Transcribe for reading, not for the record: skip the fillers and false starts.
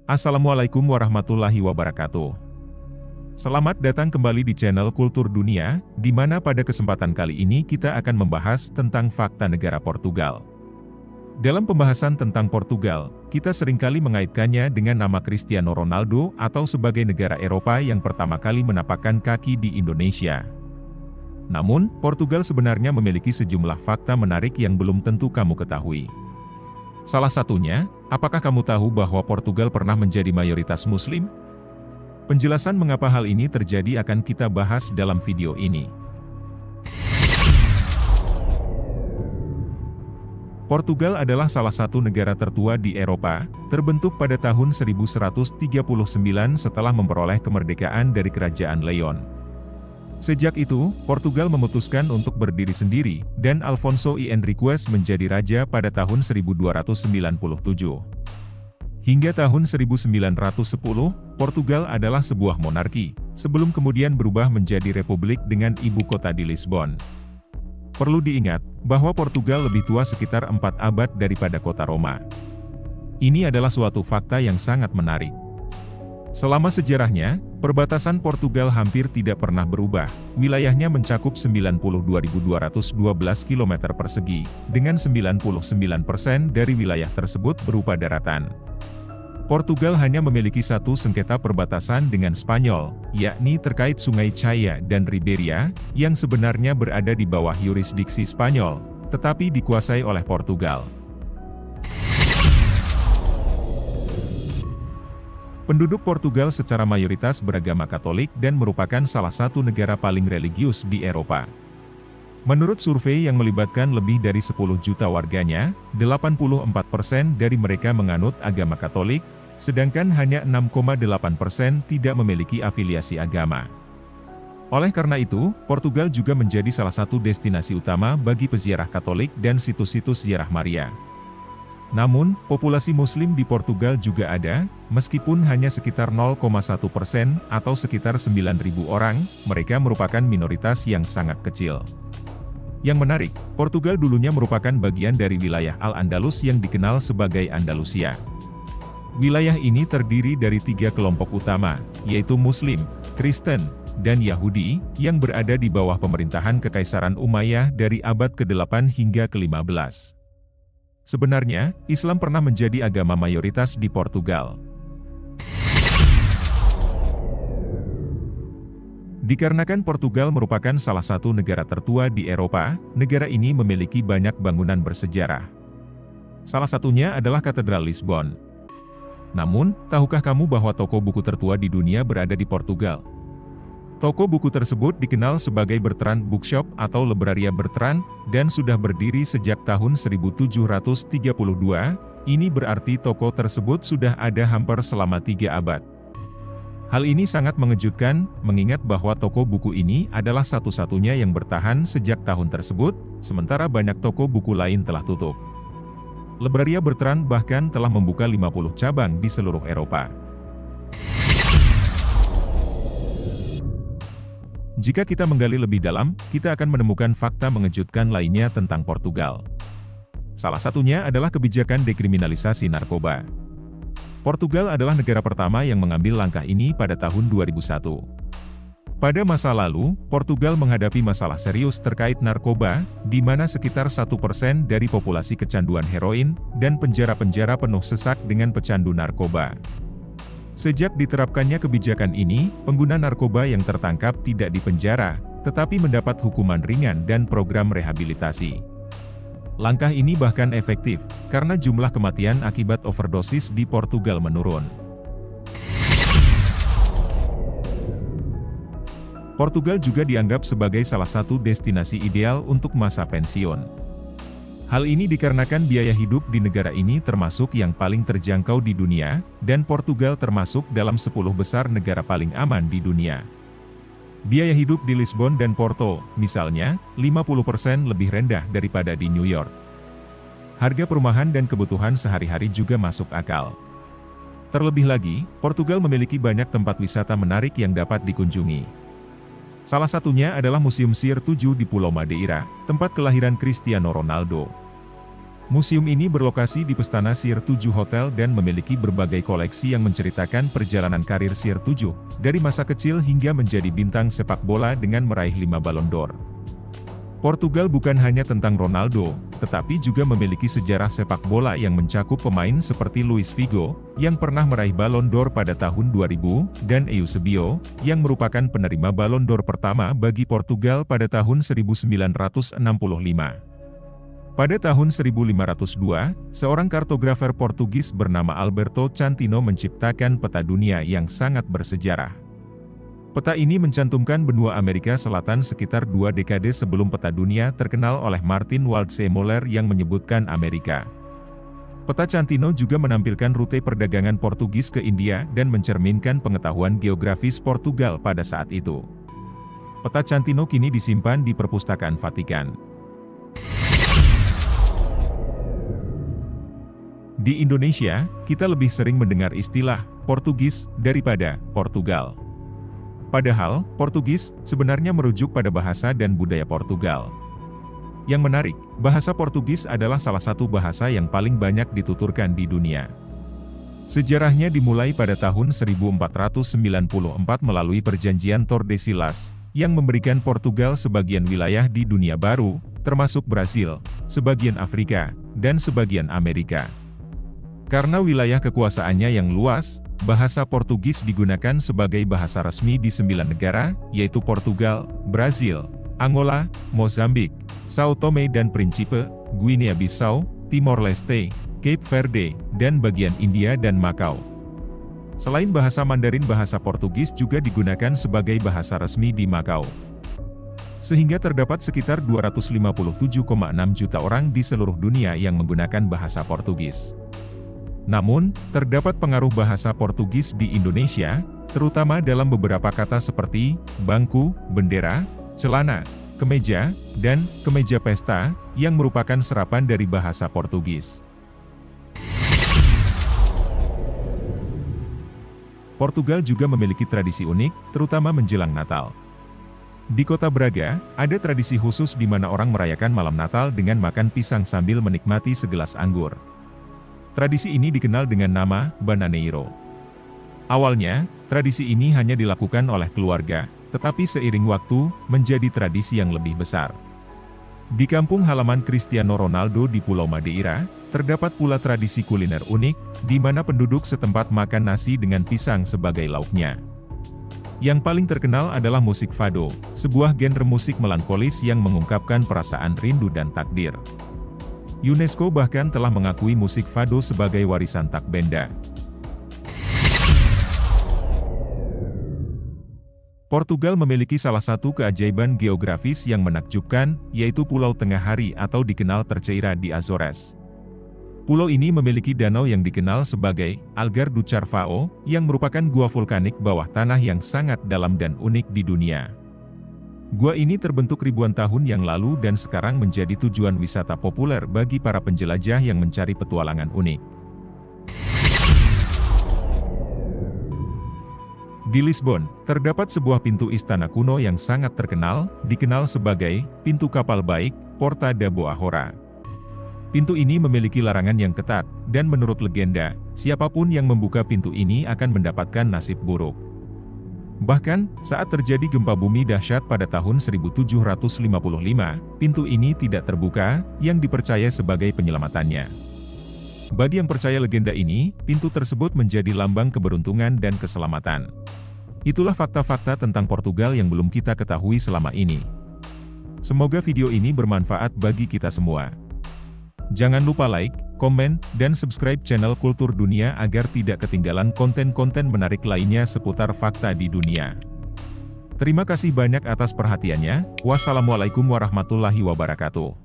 Assalamualaikum warahmatullahi wabarakatuh. Selamat datang kembali di channel Kultur Dunia, di mana pada kesempatan kali ini kita akan membahas tentang fakta negara Portugal. Dalam pembahasan tentang Portugal, kita seringkali mengaitkannya dengan nama Cristiano Ronaldo atau sebagai negara Eropa yang pertama kali menapakkan kaki di Indonesia. Namun, Portugal sebenarnya memiliki sejumlah fakta menarik yang belum tentu kamu ketahui. Salah satunya, apakah kamu tahu bahwa Portugal pernah menjadi mayoritas Muslim? Penjelasan mengapa hal ini terjadi akan kita bahas dalam video ini. Portugal adalah salah satu negara tertua di Eropa, terbentuk pada tahun 1139 setelah memperoleh kemerdekaan dari Kerajaan Leon. Sejak itu, Portugal memutuskan untuk berdiri sendiri, dan Alfonso I Henriques menjadi raja pada tahun 1297. Hingga tahun 1910, Portugal adalah sebuah monarki, sebelum kemudian berubah menjadi republik dengan ibu kota di Lisbon. Perlu diingat, bahwa Portugal lebih tua sekitar 4 abad daripada kota Roma. Ini adalah suatu fakta yang sangat menarik. Selama sejarahnya, perbatasan Portugal hampir tidak pernah berubah. Wilayahnya mencakup 92.212 km persegi, dengan 99% dari wilayah tersebut berupa daratan. Portugal hanya memiliki satu sengketa perbatasan dengan Spanyol, yakni terkait Sungai Chaya dan Ribeira, yang sebenarnya berada di bawah yurisdiksi Spanyol, tetapi dikuasai oleh Portugal. Penduduk Portugal secara mayoritas beragama Katolik dan merupakan salah satu negara paling religius di Eropa. Menurut survei yang melibatkan lebih dari 10 juta warganya, 84% dari mereka menganut agama Katolik, sedangkan hanya 6,8% tidak memiliki afiliasi agama. Oleh karena itu, Portugal juga menjadi salah satu destinasi utama bagi peziarah Katolik dan situs-situs ziarah Maria. Namun, populasi Muslim di Portugal juga ada, meskipun hanya sekitar 0,1% atau sekitar 9.000 orang, mereka merupakan minoritas yang sangat kecil. Yang menarik, Portugal dulunya merupakan bagian dari wilayah Al-Andalus yang dikenal sebagai Andalusia. Wilayah ini terdiri dari 3 kelompok utama, yaitu Muslim, Kristen, dan Yahudi, yang berada di bawah pemerintahan Kekaisaran Umayyah dari abad ke-8 hingga ke-15. Sebenarnya, Islam pernah menjadi agama mayoritas di Portugal. Dikarenakan Portugal merupakan salah satu negara tertua di Eropa, negara ini memiliki banyak bangunan bersejarah. Salah satunya adalah Katedral Lisbon. Namun, tahukah kamu bahwa toko buku tertua di dunia berada di Portugal? Toko buku tersebut dikenal sebagai Bertrand Bookshop atau Libraria Bertrand, dan sudah berdiri sejak tahun 1732, ini berarti toko tersebut sudah ada hampir selama 3 abad. Hal ini sangat mengejutkan, mengingat bahwa toko buku ini adalah satu-satunya yang bertahan sejak tahun tersebut, sementara banyak toko buku lain telah tutup. Libraria Bertrand bahkan telah membuka 50 cabang di seluruh Eropa. Jika kita menggali lebih dalam, kita akan menemukan fakta mengejutkan lainnya tentang Portugal. Salah satunya adalah kebijakan dekriminalisasi narkoba. Portugal adalah negara pertama yang mengambil langkah ini pada tahun 2001. Pada masa lalu, Portugal menghadapi masalah serius terkait narkoba, di mana sekitar 1% dari populasi kecanduan heroin, dan penjara-penjara penuh sesak dengan pecandu narkoba. Sejak diterapkannya kebijakan ini, pengguna narkoba yang tertangkap tidak dipenjara, tetapi mendapat hukuman ringan dan program rehabilitasi. Langkah ini bahkan efektif, karena jumlah kematian akibat overdosis di Portugal menurun. Portugal juga dianggap sebagai salah satu destinasi ideal untuk masa pensiun. Hal ini dikarenakan biaya hidup di negara ini termasuk yang paling terjangkau di dunia, dan Portugal termasuk dalam 10 besar negara paling aman di dunia. Biaya hidup di Lisbon dan Porto, misalnya, 50% lebih rendah daripada di New York. Harga perumahan dan kebutuhan sehari-hari juga masuk akal. Terlebih lagi, Portugal memiliki banyak tempat wisata menarik yang dapat dikunjungi. Salah satunya adalah Museum Sir 7 di Pulau Madeira, tempat kelahiran Cristiano Ronaldo. Museum ini berlokasi di Pestana Sir 7 Hotel dan memiliki berbagai koleksi yang menceritakan perjalanan karir Sir 7, dari masa kecil hingga menjadi bintang sepak bola dengan meraih 5 Ballon d'Or. Portugal bukan hanya tentang Ronaldo, tetapi juga memiliki sejarah sepak bola yang mencakup pemain seperti Luis Figo, yang pernah meraih Ballon d'Or pada tahun 2000, dan Eusebio, yang merupakan penerima Ballon d'Or pertama bagi Portugal pada tahun 1965. Pada tahun 1502, seorang kartografer Portugis bernama Alberto Cantino menciptakan peta dunia yang sangat bersejarah. Peta ini mencantumkan benua Amerika Selatan sekitar 2 dekade sebelum peta dunia terkenal oleh Martin Waldseemüller yang menyebutkan Amerika. Peta Cantino juga menampilkan rute perdagangan Portugis ke India dan mencerminkan pengetahuan geografis Portugal pada saat itu. Peta Cantino kini disimpan di Perpustakaan Vatikan. Di Indonesia, kita lebih sering mendengar istilah Portugis daripada Portugal. Padahal, Portugis sebenarnya merujuk pada bahasa dan budaya Portugal. Yang menarik, bahasa Portugis adalah salah satu bahasa yang paling banyak dituturkan di dunia. Sejarahnya dimulai pada tahun 1494 melalui perjanjian Tordesillas, yang memberikan Portugal sebagian wilayah di dunia baru, termasuk Brasil, sebagian Afrika, dan sebagian Amerika. Karena wilayah kekuasaannya yang luas, bahasa Portugis digunakan sebagai bahasa resmi di 9 negara, yaitu Portugal, Brasil, Angola, Mozambik, São Tomé dan Príncipe, Guinea-Bissau, Timor-Leste, Cape Verde, dan bagian India dan Macau. Selain bahasa Mandarin, bahasa Portugis juga digunakan sebagai bahasa resmi di Macau. Sehingga terdapat sekitar 257,6 juta orang di seluruh dunia yang menggunakan bahasa Portugis. Namun, terdapat pengaruh bahasa Portugis di Indonesia, terutama dalam beberapa kata seperti bangku, bendera, celana, kemeja, dan kemeja pesta, yang merupakan serapan dari bahasa Portugis. Portugal juga memiliki tradisi unik, terutama menjelang Natal. Di kota Braga, ada tradisi khusus di mana orang merayakan malam Natal dengan makan pisang sambil menikmati segelas anggur. Tradisi ini dikenal dengan nama Bananeiro. Awalnya, tradisi ini hanya dilakukan oleh keluarga, tetapi seiring waktu, menjadi tradisi yang lebih besar. Di kampung halaman Cristiano Ronaldo di Pulau Madeira, terdapat pula tradisi kuliner unik, di mana penduduk setempat makan nasi dengan pisang sebagai lauknya. Yang paling terkenal adalah musik fado, sebuah genre musik melankolis yang mengungkapkan perasaan rindu dan takdir. UNESCO bahkan telah mengakui musik fado sebagai warisan tak benda. Portugal memiliki salah satu keajaiban geografis yang menakjubkan, yaitu Pulau Tengah Hari atau dikenal terceira di Azores. Pulau ini memiliki danau yang dikenal sebagai Algar do Carvão, yang merupakan gua vulkanik bawah tanah yang sangat dalam dan unik di dunia. Gua ini terbentuk ribuan tahun yang lalu dan sekarang menjadi tujuan wisata populer bagi para penjelajah yang mencari petualangan unik. Di Lisbon, terdapat sebuah pintu istana kuno yang sangat terkenal, dikenal sebagai pintu kapal baik, Porta da Boa Hora. Pintu ini memiliki larangan yang ketat, dan menurut legenda, siapapun yang membuka pintu ini akan mendapatkan nasib buruk. Bahkan, saat terjadi gempa bumi dahsyat pada tahun 1755, pintu ini tidak terbuka, yang dipercaya sebagai penyelamatannya. Bagi yang percaya legenda ini, pintu tersebut menjadi lambang keberuntungan dan keselamatan. Itulah fakta-fakta tentang Portugal yang belum kita ketahui selama ini. Semoga video ini bermanfaat bagi kita semua. Jangan lupa like, komen, dan subscribe channel Kultur Dunia agar tidak ketinggalan konten-konten menarik lainnya seputar fakta di dunia. Terima kasih banyak atas perhatiannya. Wassalamualaikum warahmatullahi wabarakatuh.